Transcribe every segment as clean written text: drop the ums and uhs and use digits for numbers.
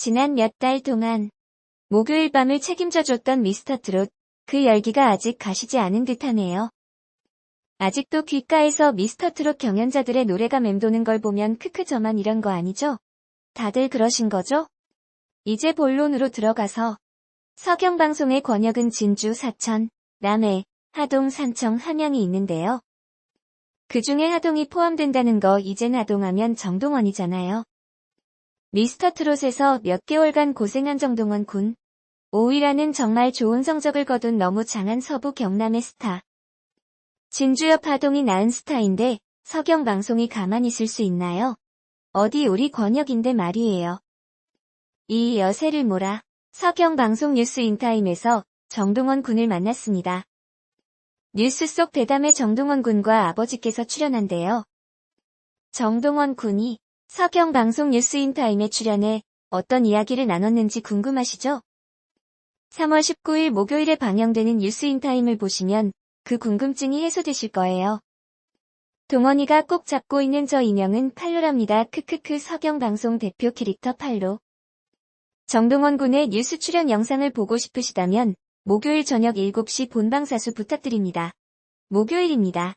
지난 몇 달 동안 목요일 밤을 책임져줬던 미스터트롯, 그 열기가 아직 가시지 않은 듯하네요. 아직도 귓가에서 미스터트롯 경연자들의 노래가 맴도는 걸 보면 크크 저만 이런 거 아니죠? 다들 그러신 거죠? 이제 본론으로 들어가서 서경방송의 권역은 진주, 사천, 남해, 하동, 산청, 함양이 있는데요. 그 중에 하동이 포함된다는 거 이젠 하동하면 정동원이잖아요. 미스터트롯에서 몇 개월간 고생한 정동원 군. 5위라는 정말 좋은 성적을 거둔 너무 장한 서부 경남의 스타. 진주 옆 하동이 낳은 스타인데 서경방송이 가만히 있을 수 있나요? 어디 우리 권역인데 말이에요. 이 여세를 몰아 서경방송 뉴스 인타임에서 정동원 군을 만났습니다. 뉴스 속 대담에 정동원 군과 아버지께서 출연한대요. 정동원 군이 서경방송 뉴스 인타임에 출연해 어떤 이야기를 나눴는지 궁금하시죠? 3월 19일 목요일에 방영되는 뉴스 인타임을 보시면 그 궁금증이 해소되실 거예요. 동원이가 꼭 잡고 있는 저 인형은 팔로랍니다. 크크크. 서경방송 대표 캐릭터 팔로. 정동원 군의 뉴스 출연 영상을 보고 싶으시다면 목요일 저녁 7시 본방사수 부탁드립니다. 목요일입니다.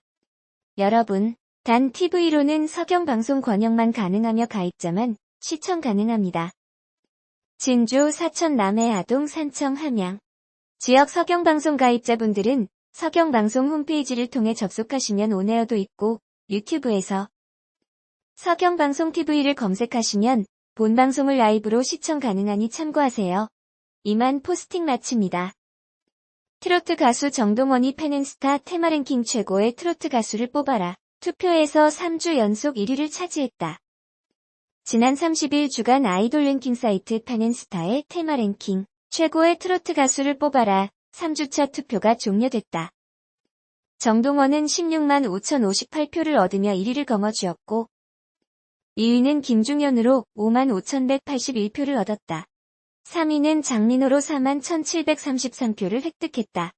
여러분, 단 TV로는 서경방송 권역만 가능하며 가입자만 시청 가능합니다. 진주, 사천, 남해, 하동, 산청, 함양. 지역 서경방송 가입자분들은 서경방송 홈페이지를 통해 접속하시면 온에어도 있고 유튜브에서 서경방송 TV를 검색하시면 본방송을 라이브로 시청 가능하니 참고하세요. 이만 포스팅 마칩니다. 트로트 가수 정동원이 팬앤스타 테마랭킹 최고의 트로트 가수를 뽑아라. 투표에서 3주 연속 1위를 차지했다. 지난 30일 주간 아이돌 랭킹 사이트 팬앤스타의 테마랭킹 최고의 트로트 가수를 뽑아라 3주차 투표가 종료됐다. 정동원은 16만 5,058표를 얻으며 1위를 거머쥐었고 2위는 김중현으로 5만 5,181표를 얻었다. 3위는 장민호로 4만 1,733표를 획득했다.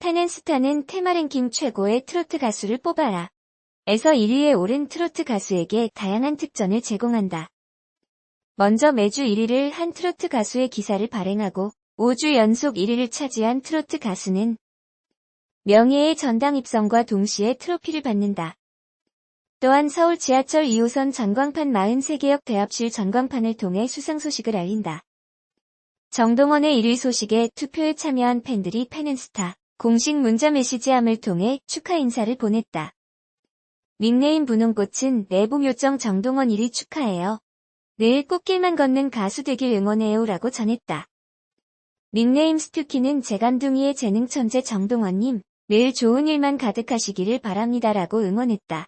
팬앤스타는 테마랭킹 최고의 트로트 가수를 뽑아라 에서 1위에 오른 트로트 가수에게 다양한 특전을 제공한다. 먼저 매주 1위를 한 트로트 가수의 기사를 발행하고 5주 연속 1위를 차지한 트로트 가수는 명예의 전당 입성과 동시에 트로피를 받는다. 또한 서울 지하철 2호선 전광판 43개역 대합실 전광판을 통해 수상 소식을 알린다. 정동원의 1위 소식에 투표에 참여한 팬들이 팬앤스타 공식 문자 메시지함을 통해 축하 인사를 보냈다. 닉네임 분홍꽃은 내봄 요정 정동원 1위 축하해요. 늘 꽃길만 걷는 가수 되길 응원해요 라고 전했다. 닉네임 스투키는 재간둥이의 재능 천재 정동원님, 늘 좋은 일만 가득하시기를 바랍니다 라고 응원했다.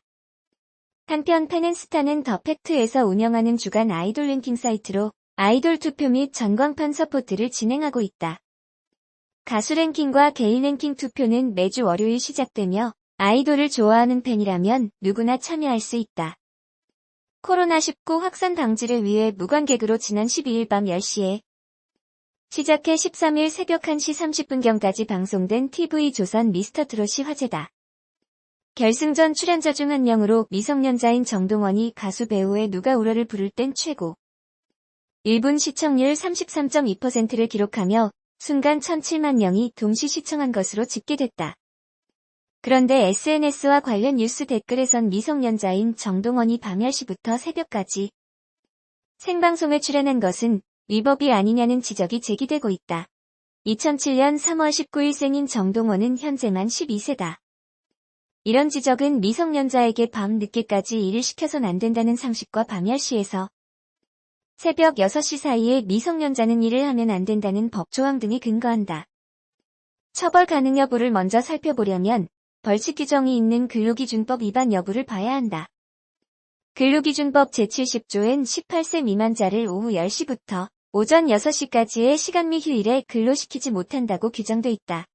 한편 팬앤스타는 더 팩트에서 운영하는 주간 아이돌 랭킹 사이트로 아이돌 투표 및 전광판 서포트를 진행하고 있다. 가수 랭킹과 개인 랭킹 투표는 매주 월요일 시작되며 아이돌을 좋아하는 팬이라면 누구나 참여할 수 있다. 코로나19 확산 방지를 위해 무관객으로 지난 12일 밤 10시에 시작해 13일 새벽 1시 30분경까지 방송된 TV조선 미스터트롯이 화제다. 결승전 출연자 중 한 명으로 미성년자인 정동원이 가수 배우의 누가 울어를 부를 땐 최고 1분 시청률 33.2%를 기록하며 순간 1,007만 명이 동시 시청한 것으로 집계됐다. 그런데 SNS와 관련 뉴스 댓글에선 미성년자인 정동원이 밤 10시부터 새벽까지 생방송에 출연한 것은 위법이 아니냐는 지적이 제기되고 있다. 2007년 3월 19일 생인 정동원은 현재 만 12세다. 이런 지적은 미성년자에게 밤 늦게까지 일을 시켜선 안 된다는 상식과 밤 10시에서 새벽 6시 사이에 미성년자는 일을 하면 안 된다는 법 조항 등에 근거한다. 처벌 가능 여부를 먼저 살펴보려면 벌칙 규정이 있는 근로기준법 위반 여부를 봐야 한다. 근로기준법 제70조엔 18세 미만자를 오후 10시부터 오전 6시까지의 시간 및 휴일에 근로시키지 못한다고 규정돼 있다.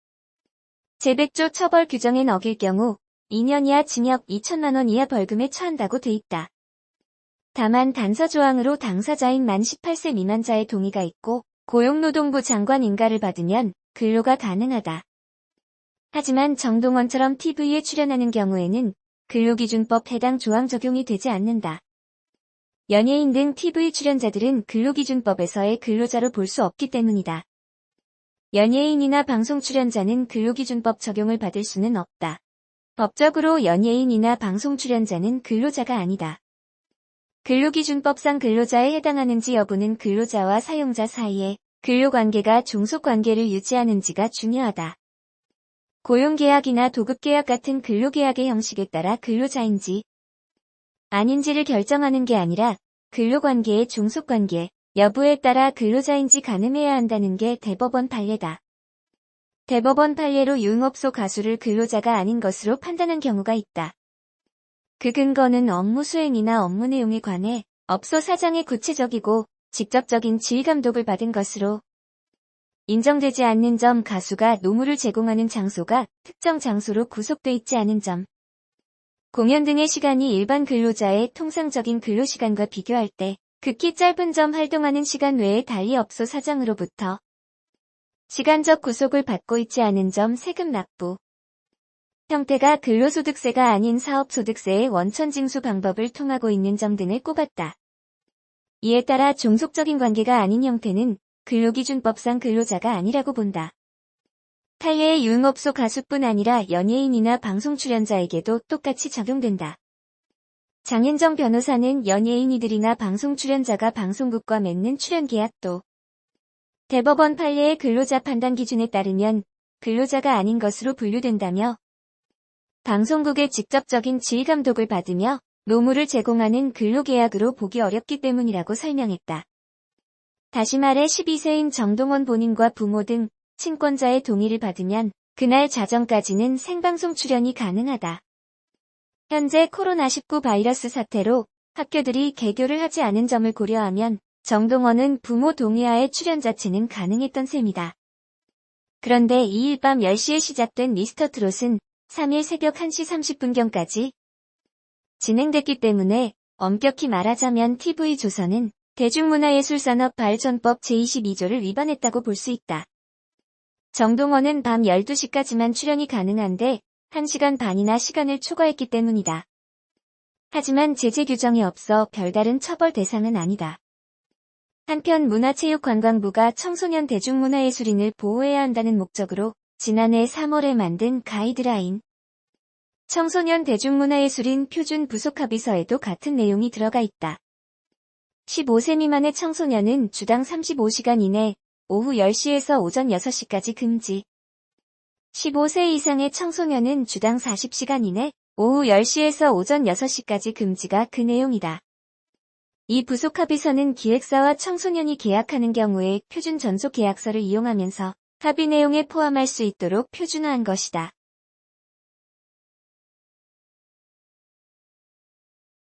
제100조 처벌 규정엔 어길 경우 2년 이하 징역 2천만 원 이하 벌금에 처한다고 돼 있다. 다만 단서 조항으로 당사자인 만 18세 미만자의 동의가 있고 고용노동부 장관 인가를 받으면 근로가 가능하다. 하지만 정동원처럼 TV에 출연하는 경우에는 근로기준법 해당 조항 적용이 되지 않는다. 연예인 등 TV 출연자들은 근로기준법에서의 근로자로 볼 수 없기 때문이다. 연예인이나 방송 출연자는 근로기준법 적용을 받을 수는 없다. 법적으로 연예인이나 방송 출연자는 근로자가 아니다. 근로기준법상 근로자에 해당하는지 여부는 근로자와 사용자 사이에 근로관계가 종속관계를 유지하는지가 중요하다. 고용계약이나 도급계약 같은 근로계약의 형식에 따라 근로자인지 아닌지를 결정하는 게 아니라 근로관계의 종속관계 여부에 따라 근로자인지 가늠해야 한다는 게 대법원 판례다. 대법원 판례로 유흥업소 가수를 근로자가 아닌 것으로 판단한 경우가 있다. 그 근거는 업무 수행이나 업무 내용에 관해 업소 사장의 구체적이고 직접적인 지휘감독을 받은 것으로 인정되지 않는 점 가수가 노무를 제공하는 장소가 특정 장소로 구속돼 있지 않은 점 공연 등의 시간이 일반 근로자의 통상적인 근로시간과 비교할 때 극히 짧은 점 활동하는 시간 외에 달리 업소 사장으로부터 시간적 구속을 받고 있지 않은 점 세금 납부 형태가 근로소득세가 아닌 사업소득세의 원천징수 방법을 통하고 있는 점 등을 꼽았다. 이에 따라 종속적인 관계가 아닌 형태는 근로기준법상 근로자가 아니라고 본다. 판례의 유흥업소 가수뿐 아니라 연예인이나 방송 출연자에게도 똑같이 적용된다. 장윤정 변호사는 연예인이들이나 방송 출연자가 방송국과 맺는 출연계약도 대법원 판례의 근로자 판단 기준에 따르면 근로자가 아닌 것으로 분류된다며 방송국의 직접적인 지휘감독을 받으며 노무를 제공하는 근로계약으로 보기 어렵기 때문이라고 설명했다. 다시 말해 12세인 정동원 본인과 부모 등 친권자의 동의를 받으면 그날 자정까지는 생방송 출연이 가능하다. 현재 코로나19 바이러스 사태로 학교들이 개교를 하지 않은 점을 고려하면 정동원은 부모 동의하에 출연 자체는 가능했던 셈이다. 그런데 2일 밤 10시에 시작된 미스터트롯은 3일 새벽 1시 30분경까지 진행됐기 때문에 엄격히 말하자면 TV조선은 대중문화예술산업발전법 제22조를 위반했다고 볼 수 있다. 정동원은 밤 12시까지만 출연이 가능한데 1시간 반이나 시간을 초과했기 때문이다. 하지만 제재 규정이 없어 별다른 처벌 대상은 아니다. 한편 문화체육관광부가 청소년 대중문화예술인을 보호해야 한다는 목적으로 지난해 3월에 만든 가이드라인 청소년 대중문화예술인 표준 부속합의서에도 같은 내용이 들어가 있다. 15세 미만의 청소년은 주당 35시간 이내 오후 10시에서 오전 6시까지 금지. 15세 이상의 청소년은 주당 40시간 이내 오후 10시에서 오전 6시까지 금지가 그 내용이다. 이 부속합의서는 기획사와 청소년이 계약하는 경우에 표준 전속 계약서를 이용하면서 합의 내용에 포함할 수 있도록 표준화한 것이다.